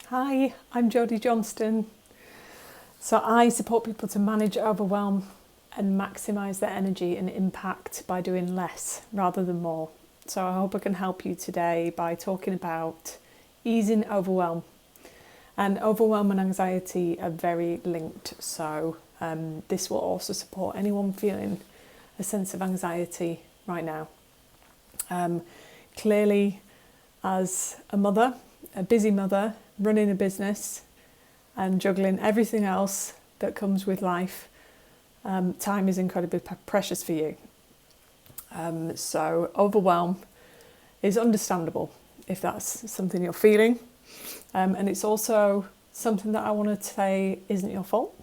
Hi, I'm Jodie Johnston. So I support people to manage overwhelm and maximise their energy and impact by doing less rather than more. So I hope I can help you today by talking about easing overwhelm. And overwhelm and anxiety are very linked. So this will also support anyone feeling a sense of anxiety right now. Clearly, as a mother, a busy mother, running a business and juggling everything else that comes with life, time is incredibly precious for you. So overwhelm is understandable if that's something you're feeling. And it's also something that I want to say isn't your fault,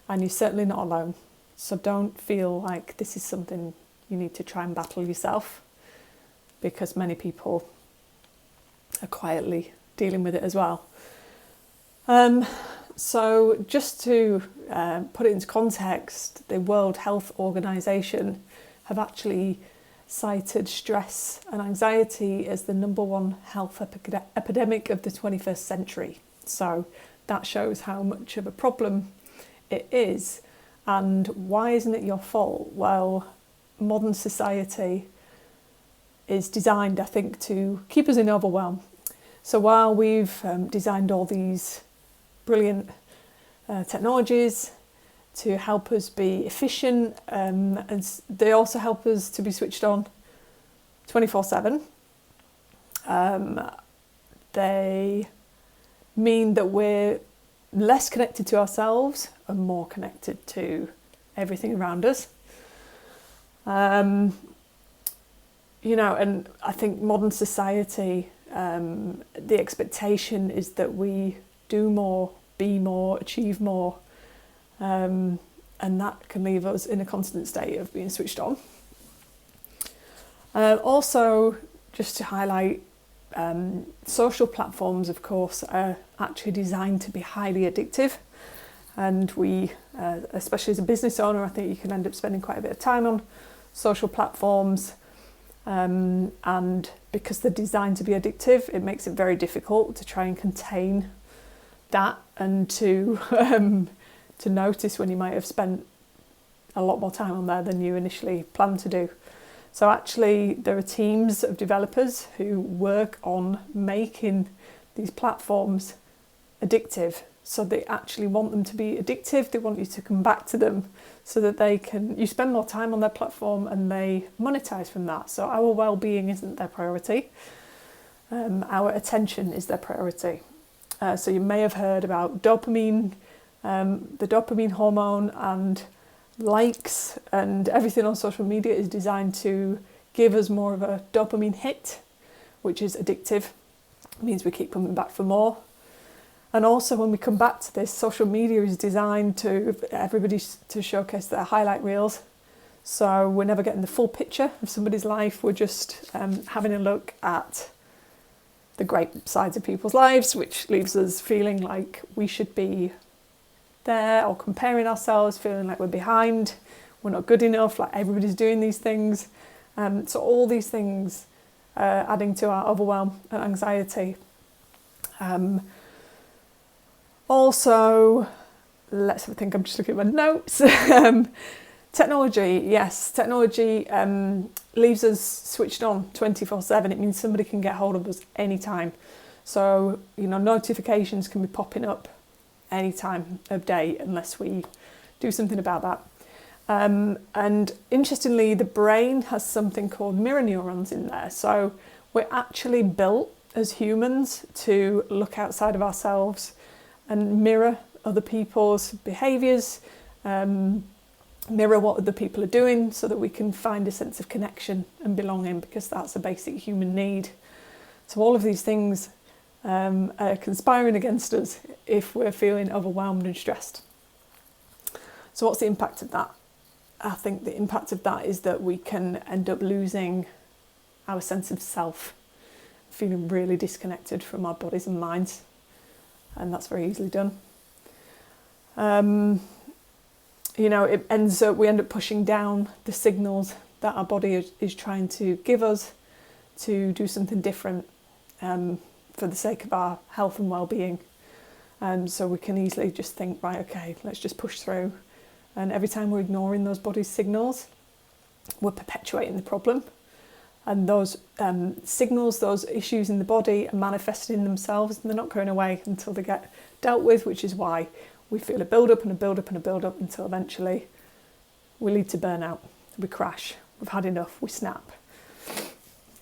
and you're certainly not alone. So don't feel like this is something you need to try and battle yourself, because many people are quietly dealing with it as well. So just to put it into context, the World Health Organization have actually cited stress and anxiety as the number one health epidemic of the 21st century. So that shows how much of a problem it is. And why isn't it your fault? Well, modern society is designed, I think, to keep us in overwhelm. So while we've designed all these brilliant technologies to help us be efficient, and they also help us to be switched on 24/7. They mean that we're less connected to ourselves and more connected to everything around us. And I think modern society, the expectation is that we do more, be more, achieve more, and that can leave us in a constant state of being switched on. Also, just to highlight, social platforms, of course, are actually designed to be highly addictive, and we, especially as a business owner, I think you can end up spending quite a bit of time on social platforms, and because they're designed to be addictive, it makes it very difficult to try and contain that and to notice when you might have spent a lot more time on there than you initially planned to do. So actually there are teams of developers who work on making these platforms addictive. So they actually want them to be addictive. They want you to come back to them so that you spend more time on their platform and they monetize from that. So our well-being isn't their priority. Our attention is their priority. So you may have heard about dopamine, the dopamine hormone, and likes and everything on social media is designed to give us more of a dopamine hit, which is addictive. It means we keep coming back for more. And also when we come back to this, social media is designed to everybody to showcase their highlight reels. So we're never getting the full picture of somebody's life. We're just having a look at the great sides of people's lives, which leaves us feeling like we should be there, or comparing ourselves, feeling like we're behind, we're not good enough, like everybody's doing these things. So all these things adding to our overwhelm and anxiety. Also, let's have a think, I'm just looking at my notes. Technology, yes, technology leaves us switched on 24/7. It means somebody can get hold of us anytime. So, notifications can be popping up any time of day unless we do something about that. And interestingly, the brain has something called mirror neurons in there. So we're actually built as humans to look outside of ourselves and mirror other people's behaviours, mirror what other people are doing, so that we can find a sense of connection and belonging, because that's a basic human need. So all of these things are conspiring against us if we're feeling overwhelmed and stressed. So what's the impact of that? I think the impact of that is that we can end up losing our sense of self, feeling really disconnected from our bodies and minds, and that's very easily done. We end up pushing down the signals that our body is trying to give us to do something different. for the sake of our health and well-being. So we can easily just think, right, okay, let's just push through. And every time we're ignoring those body's signals, we're perpetuating the problem. And those signals, those issues in the body are manifesting themselves, and they're not going away until they get dealt with, which is why we feel a build-up and a build-up and a build-up until eventually we lead to burnout. We crash. We've had enough. We snap.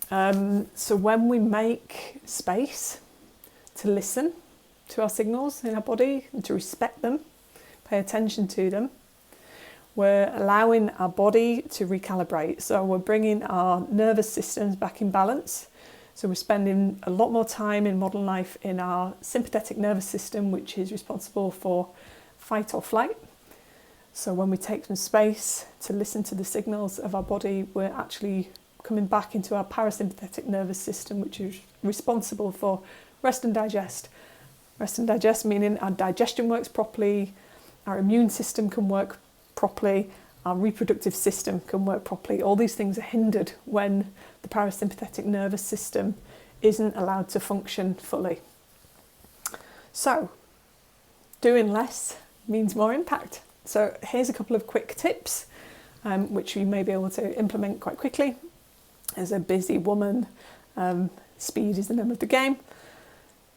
So when we make space to listen to our signals in our body and to respect them, pay attention to them, we're allowing our body to recalibrate. So we're bringing our nervous systems back in balance. So we're spending a lot more time in modern life in our sympathetic nervous system, which is responsible for fight or flight. So when we take some space to listen to the signals of our body, we're actually coming back into our parasympathetic nervous system, which is responsible for rest and digest. Rest and digest meaning our digestion works properly, our immune system can work properly, our reproductive system can work properly. All these things are hindered when the parasympathetic nervous system isn't allowed to function fully. So, doing less means more impact. So here's a couple of quick tips which you may be able to implement quite quickly. As a busy woman, speed is the name of the game.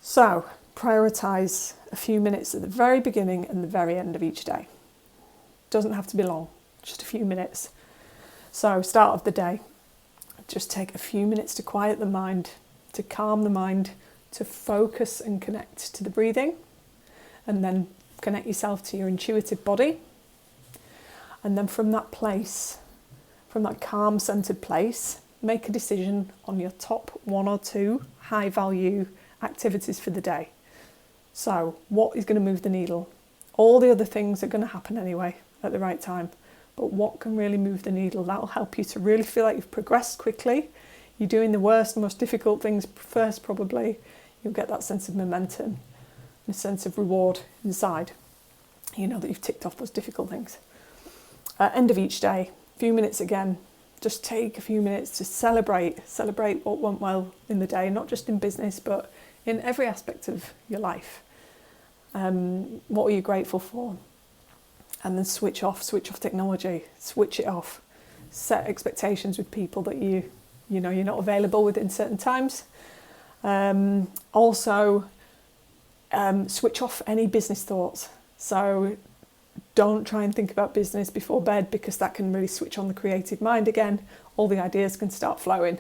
So prioritise a few minutes at the very beginning and the very end of each day. Doesn't have to be long, just a few minutes. So start of the day, just take a few minutes to quiet the mind, to calm the mind, to focus and connect to the breathing, and then connect yourself to your intuitive body. And then from that place, from that calm centered place, make a decision on your top 1 or 2 high value activities for the day. So what is going to move the needle? All the other things are going to happen anyway at the right time, but what can really move the needle? That will help you to really feel like you've progressed quickly. You're doing the worst, most difficult things first probably. You'll get that sense of momentum and a sense of reward inside. You know that you've ticked off those difficult things. End of each day, a few minutes again, just take a few minutes to celebrate what went well in the day, not just in business, but in every aspect of your life. What are you grateful for? And then switch off technology, switch it off. Set expectations with people that you know you're not available within certain times. Also, switch off any business thoughts. So don't try and think about business before bed, because that can really switch on the creative mind again. All the ideas can start flowing.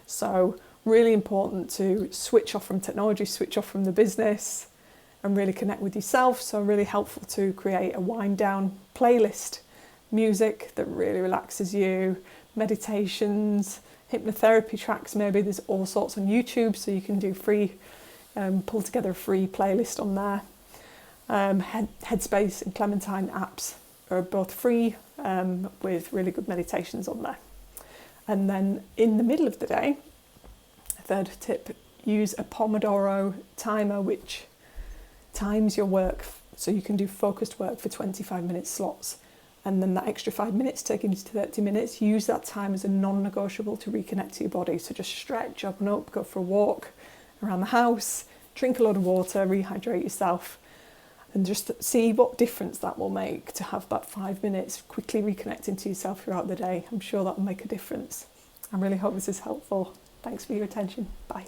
So really important to switch off from technology, switch off from the business, and really connect with yourself. So really helpful to create a wind down playlist, music that really relaxes you, meditations, hypnotherapy tracks maybe. There's all sorts on YouTube, so you can do free, pull together a free playlist on there. Headspace and Clementine apps are both free with really good meditations on there. And then in the middle of the day, third tip, use a Pomodoro timer which times your work so you can do focused work for 25-minute slots. And then that extra 5 minutes, taking you to 30 minutes, use that time as a non-negotiable to reconnect to your body. So just stretch, open up, go for a walk around the house, drink a lot of water, rehydrate yourself, and just see what difference that will make to have that 5 minutes quickly reconnecting to yourself throughout the day. I'm sure that will make a difference. I really hope this is helpful. Thanks for your attention. Bye.